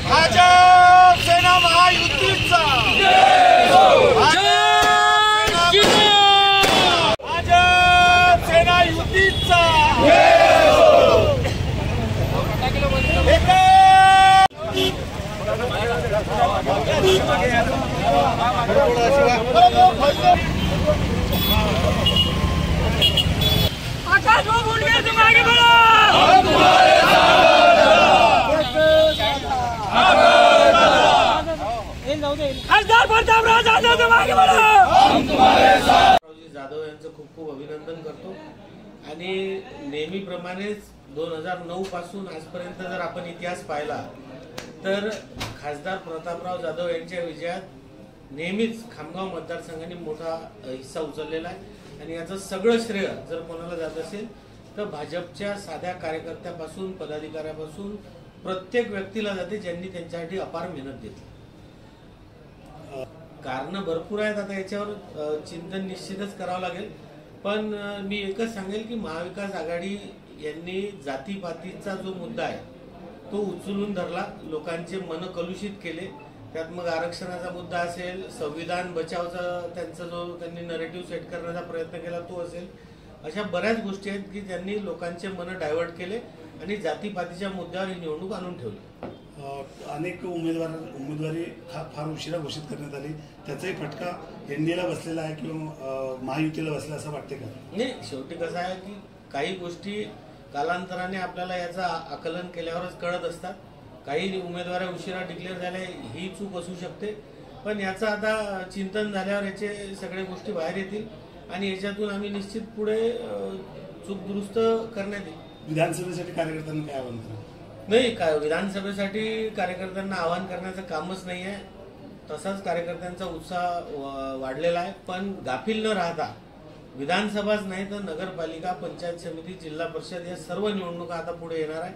भाजप सेना महायुतीचा भाजप सेना युतीचा आकाश वो भूल गए तुम आगे बढ़ो खासदार प्रतापराव जाधव तुम आगे बढ़ो जाधव यांचं खूप खूप अभिनंदन करतो आणि नेहमीप्रमाणेच 2009 पासून आजपर्यंत जर आपण इतिहास पाहिला तर खासदार प्रतापराव जाधव यांच्या विजयात नेहमीच खामगाव मतदारसंघाने मोठा हिस्सा उचललेला आहे आणि याचं सगळं श्रेय जर कोणाला जात असेल तर भाजपच्या साध्या कार्यकर्त्यापासून पदाधिकाऱ्यापासून प्रत्येक व्यक्तीला जाते ज्यांनी त्यांच्यासाठी अपार मेहनत घेतली। कारण भरपूर आहेत, आता याच्यावर चिंतन निश्चितच करावं लागेल, पण मी एकच सांगेल की महाविकास आघाडी यांनी जातीपातीचा जो मुद्दा आहे तो उचलून धरला, लोकांचे मन कलुषित केले। त्यात मग आरक्षणाचा मुद्दा असेल, संविधान बचावचा त्यांचा जो त्यांनी नरेटिव्ह सेट करण्याचा प्रयत्न केला तो असेल, अशा बऱ्याच गोष्टी आहेत की त्यांनी लोकांचे मन डायव्हर्ट केले आणि जातीपातीच्या मुद्द्यावर ही निवडणूक आणून ठेवली। अनेक उमेदवारी फार उशिरा घोषित करण्यात आली, त्याचाही फटका एनडीएला बसलेला आहे किंवा महायुतीला बसला असं वाटते का? नाही, शेवटी कसं आहे की काही गोष्टी कालांतराने आपल्याला याचा आकलन केल्यावरच कळत असतात। काही उमेदवार उशिरा डिक्लेअर झाल्या ही चूक असू शकते, पण याचं आता चिंतन झाल्यावर याचे सगळ्या गोष्टी बाहेर येतील आणि याच्यातून आम्ही निश्चित पुढे चूक दुरुस्त करण्यात येईल। विधानसभेसाठी कार्यकर्त्यांना काय आवाहन करा? नाही, काय विधानसभेसाठी कार्यकर्त्यांना आवाहन करण्याचं कामच नाही आहे, तसाच कार्यकर्त्यांचा उत्साह वाढलेला आहे, पण गाफील न राहता विधानसभाच नाही तर नगरपालिका, पंचायत समिती, जिल्हा परिषद या सर्व निवडणुका आता पुढे येणार आहे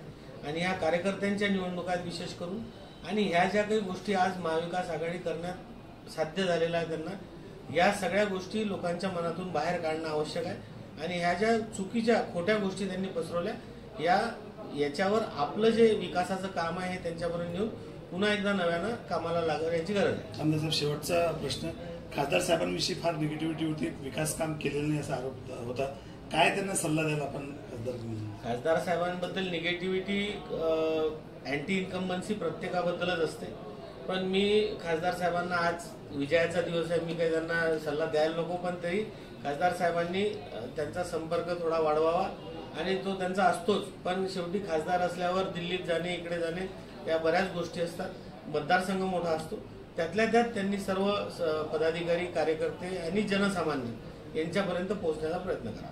आणि ह्या कार्यकर्त्यांच्या निवडणुका विशेष करून, आणि ह्या ज्या काही गोष्टी आज महाविकास आघाडी करण्यात साध्य झालेल्या आहे त्यांना, या सगळ्या गोष्टी लोकांच्या मनातून बाहेर काढणं आवश्यक आहे आणि ह्या ज्या चुकीच्या खोट्या गोष्टी त्यांनी पसरवल्या याच्यावर आपलं जे विकासाचं काम आहे त्यांच्यापर्यंत नेऊन पुन्हा एकदा नव्यानं कामाला लागणार याची गरज आहे। आमदार साहेब, शेवटचा प्रश्न, खासदार साहेबांविषयी फार निगेटिव्हिटी होती, विकास काम केलेलं नाही असा आरोप होता, काय त्यांना सल्ला द्यायला आपण? खासदार साहेबांबद्दल निगेटिव्हिटी अँटी इन्कम्बन्सी प्रत्येकाबद्दलच असते, पण मी खासदार साहेबांना, आज विजयाचा दिवस आहे, मी काही त्यांना सल्ला द्यायला नको, पण तरी खासदार साहेबांनी त्यांचा संपर्क थोडा वाढवावा आणि तो त्यांचा असतोच, पण शेवटी खासदार असल्यावर दिल्लीत जाणे, इकडे जाणे या बऱ्याच गोष्टी असतात, मतदारसंघ मोठा असतो, त्यातल्या त्यात त्यांनी सर्व पदाधिकारी, कार्यकर्ते आणि जनसामान्य यांच्यापर्यंत पोहोचण्याचा प्रयत्न करावा।